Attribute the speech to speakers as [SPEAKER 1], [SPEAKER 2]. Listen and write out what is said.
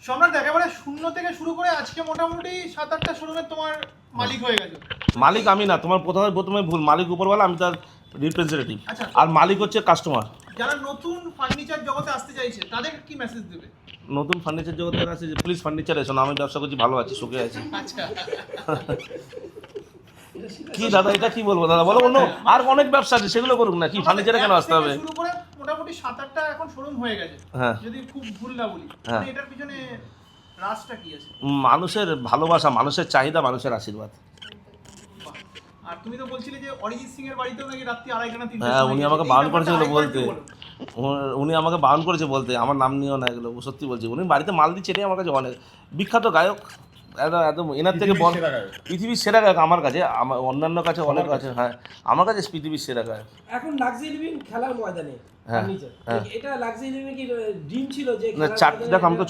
[SPEAKER 1] সম্রাট একেবারে শূন্য থেকে শুরু করে আজকে মোটামুটি 7-8টা শোরুমের তোমার মালিক হয়ে গেছে।
[SPEAKER 2] মালিক আমি না, তোমার প্রথমে ভুল, মালিক উপরওয়ালা, আমি তার রিপ্রেজেন্টেটিভ।
[SPEAKER 1] আচ্ছা,
[SPEAKER 2] আর মালিক হচ্ছে কাস্টমার।
[SPEAKER 1] যারা নতুন ফার্নিচার জগতে আসতে চাইছে তাদের কি মেসেজ দেবে?
[SPEAKER 2] নতুন ফার্নিচার জগতে আছে যে প্লিজ ফার্নিচার এসো না, আমি ব্যবসা করছি, ভালো আছি, সুখে আছি।
[SPEAKER 1] আচ্ছা,
[SPEAKER 2] কি দাদা, এটা কি বলবো দাদা, বলো অন্য আর অনেক ব্যবসা আছে, সেগুলো করুক না, কি ফার্নিচারে কেন আসতে হবে?
[SPEAKER 1] শুরু করে মোটামুটি 7-8টা এখন শোরুম হয়ে গেছে,
[SPEAKER 2] হ্যাঁ,
[SPEAKER 1] যদি খুব ভুল না বলি।
[SPEAKER 2] হ্যাঁ।
[SPEAKER 1] মানে এটার পিছনে রাজটা কি আছে?
[SPEAKER 2] মানুষের ভালোবাসা, মানুষের চাহিদা, মানুষের আশীর্বাদ।
[SPEAKER 1] বাহ। আর তুমি তো বলছিলে যে অরিজিৎ সিং এর বাড়িতেও নাকি রাত্রি 2:30-3টা
[SPEAKER 2] হ্যাঁ, উনি আমাকে বারণ করেছে এগুলো বলতে।
[SPEAKER 1] বলো।
[SPEAKER 2] উনি আমাকে বারণ করেছে বলতে, আমার নাম নিও না এগুলো, সত্যি বলছি। উনি বাড়িতে মাল দিচ্ছে, এটাই আমার কাছে অনেক বিখ্যাত গায়ক, একদম এনার থেকে বল, পৃথিবীর সেরা গায়ক আমার কাছে, আমার অন্যান্য কাছে অনেক আছে, হ্যাঁ আমার কাছে পৃথিবীর সেরা গায়ক।
[SPEAKER 3] এখন লাক্সারি লিভিং খেলার ময়দানে
[SPEAKER 2] হ্যাঁ,
[SPEAKER 3] ফার্নিচার,
[SPEAKER 2] হ্যাঁ।
[SPEAKER 3] এটা লাক্সারি লিভিং কি ড্রিম ছিল যে
[SPEAKER 2] না,
[SPEAKER 3] খেলার
[SPEAKER 2] চারটে,
[SPEAKER 3] ময়দানে
[SPEAKER 2] দেখো আমি তো